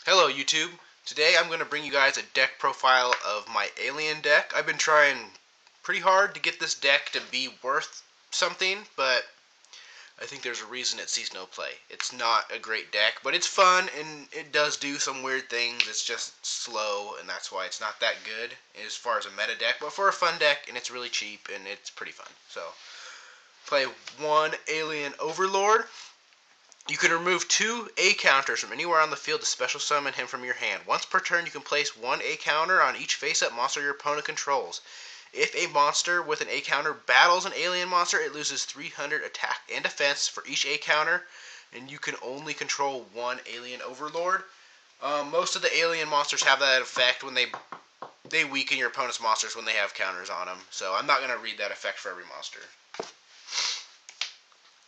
Hello YouTube. Today I'm going to bring you guys a deck profile of my alien deck. I've been trying pretty hard to get this deck to be worth something, but I think there's a reason it sees no play. It's not a great deck, but it's fun and it does do some weird things. It's just slow and that's why it's not that good as far as a meta deck, but for a fun deck and it's really cheap and it's pretty fun. So, play one Alien Overlord. You can remove 2 A counters from anywhere on the field to special summon him from your hand. Once per turn, you can place 1 A counter on each face-up monster your opponent controls. If a monster with an A counter battles an alien monster, it loses 300 attack and defense for each A counter, and you can only control 1 Alien Overlord. Most of the alien monsters have that effect when they weaken your opponent's monsters when they have counters on them, so I'm not going to read that effect for every monster.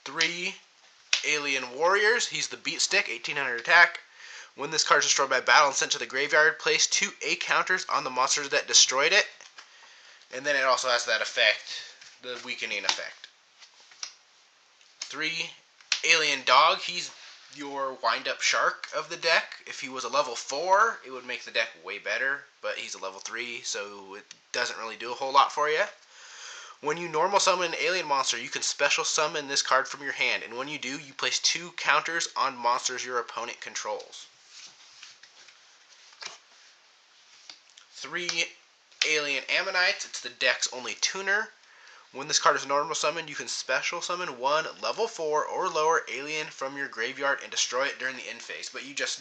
3 Alien Warriors. He's the Beat Stick, 1800 attack. When this card is destroyed by battle and sent to the graveyard, place 2 A counters on the monsters that destroyed it. And then it also has that effect, the weakening effect. 3 Alien Dog. He's your wind-up shark of the deck. If he was a level 4, it would make the deck way better, but he's a level 3, so it doesn't really do a whole lot for you. When you normal summon an alien monster, you can special summon this card from your hand, and when you do, you place 2 counters on monsters your opponent controls. 3 Alien Ammonites. It's the deck's only tuner. When this card is normal summoned, you can special summon 1 level 4 or lower alien from your graveyard and destroy it during the end phase. But you just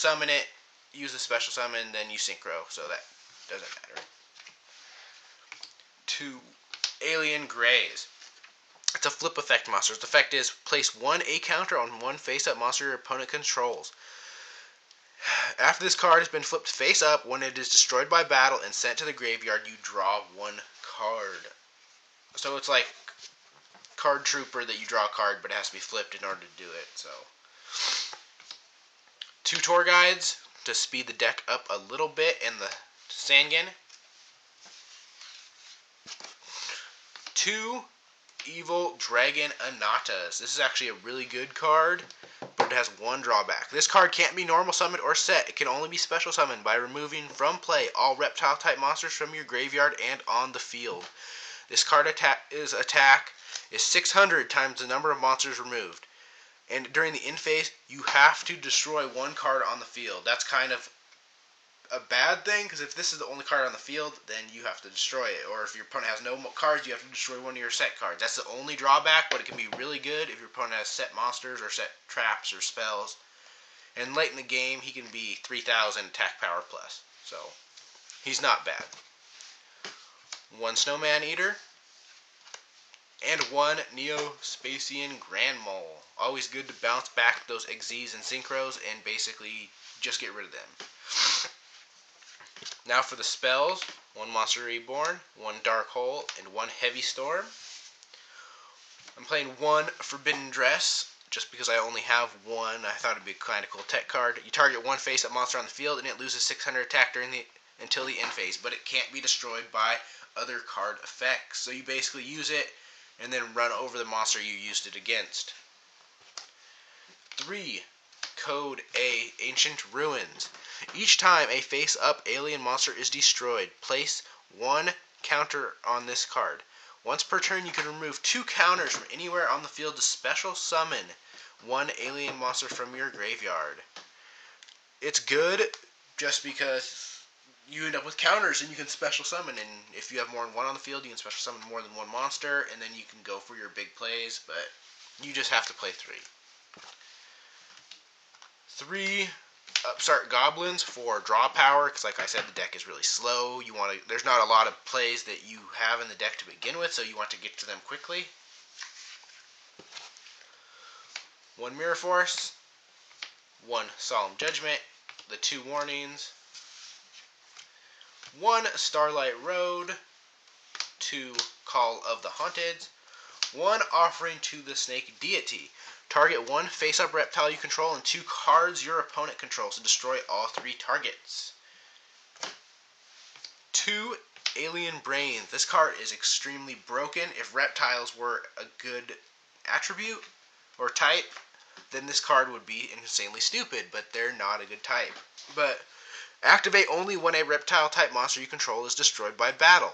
summon it, use the special summon, then you synchro, so that doesn't matter. 2 Alien Greys. It's a flip effect monster. Its effect is place 1 A counter on 1 face-up monster your opponent controls. After this card has been flipped face up, when it is destroyed by battle and sent to the graveyard, you draw 1 card. So it's like Card Trooper that you draw a card, but it has to be flipped in order to do it. So 2 Tour Guides to speed the deck up a little bit in the Sangan. 2 Evil Dragon Anatas. This is actually a really good card, but it has one drawback. This card can't be normal summoned or set. It can only be special summoned by removing from play all reptile type monsters from your graveyard and on the field. This card attack is 600 times the number of monsters removed. And during the end phase, you have to destroy 1 card on the field. That's kind of a bad thing, because if this is the only card on the field, then you have to destroy it. Or if your opponent has no cards, you have to destroy 1 of your set cards. That's the only drawback, but it can be really good if your opponent has set monsters or set traps or spells. And late in the game, he can be 3000 attack power plus. So, he's not bad. 1 Snowman Eater. And 1 Neo-Spacian Grand Mole. Always good to bounce back those Xyzs and Synchros and basically just get rid of them. Now for the spells. 1 Monster Reborn, 1 Dark Hole, and 1 Heavy Storm. I'm playing 1 Forbidden Dress, just because I only have 1. I thought it'd be a kind of cool tech card. You target 1 face-up monster on the field, and it loses 600 attack until the end phase, but it can't be destroyed by other card effects. So you basically use it, and then run over the monster you used it against. 3 Code A Ancient Ruins. Each time a face-up alien monster is destroyed, place 1 counter on this card. Once per turn, you can remove 2 counters from anywhere on the field to special summon 1 alien monster from your graveyard. It's good just because you end up with counters and you can special summon, and if you have more than 1 on the field, you can special summon more than 1 monster, and then you can go for your big plays, but you just have to play 3. 3 Upstart Goblins for draw power, because like I said, the deck is really slow. There's not a lot of plays that you have in the deck to begin with, so you want to get to them quickly. 1 Mirror Force, 1 Solemn Judgment, the 2 Warnings, 1 Starlight Road, 2 Call of the Haunted, 1 Offering to the Snake Deity. Target 1 face-up reptile you control and 2 cards your opponent controls to destroy all 3 targets. 2 Alien Brains. This card is extremely broken. If reptiles were a good attribute or type, then this card would be insanely stupid, but they're not a good type. But activate only when a reptile type monster you control is destroyed by battle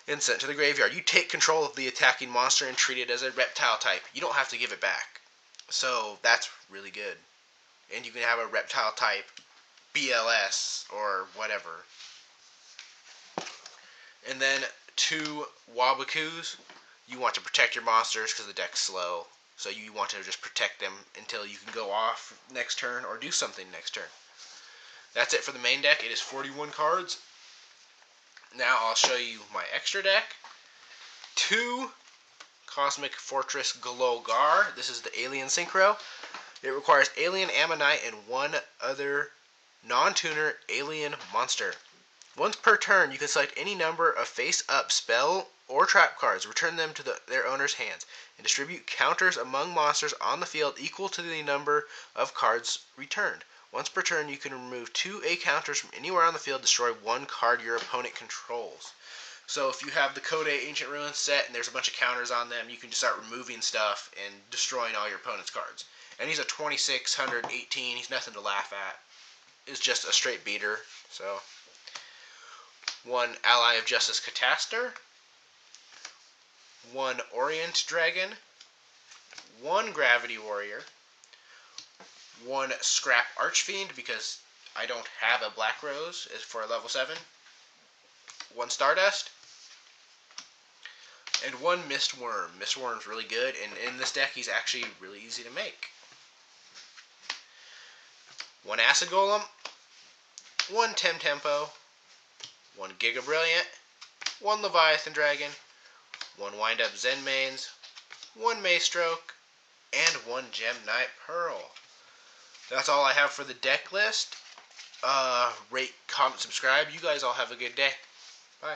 and sent to the graveyard. You take control of the attacking monster and treat it as a reptile type. You don't have to give it back. So that's really good. And you can have a reptile type BLS or whatever. And then 2 Wabakus. You want to protect your monsters because the deck's slow. So you want to just protect them until you can go off next turn or do something next turn. That's it for the main deck. It is 41 cards. Now I'll show you my extra deck. 2 Cosmic Fortress Glogar. This is the Alien Synchro. It requires Alien Ammonite and 1 other non-tuner alien monster. Once per turn, you can select any number of face-up spell or trap cards, return them to their owner's hands, and distribute counters among monsters on the field equal to the number of cards returned. Once per turn, you can remove 2 A counters from anywhere on the field, destroy 1 card your opponent controls. So if you have the Code Ancient Ruins set and there's a bunch of counters on them, you can just start removing stuff and destroying all your opponent's cards. And he's a 2618. He's nothing to laugh at. It's just a straight beater. So 1 Ally of Justice Catastor, 1 Orient Dragon, 1 Gravity Warrior, 1 Scrap Archfiend because I don't have a Black Rose for a level 7, 1 Stardust, and 1 Mistworm. Mistworm's really good, and in this deck he's actually really easy to make. 1 Acid Golem, 1 Temtempo, 1 Giga Brilliant, 1 Leviathan Dragon, 1 Wind Up Zenmaines, 1 Maystroke, and 1 Gem Knight Pearl. That's all I have for the deck list. Rate, comment, subscribe. You guys all have a good day. Bye.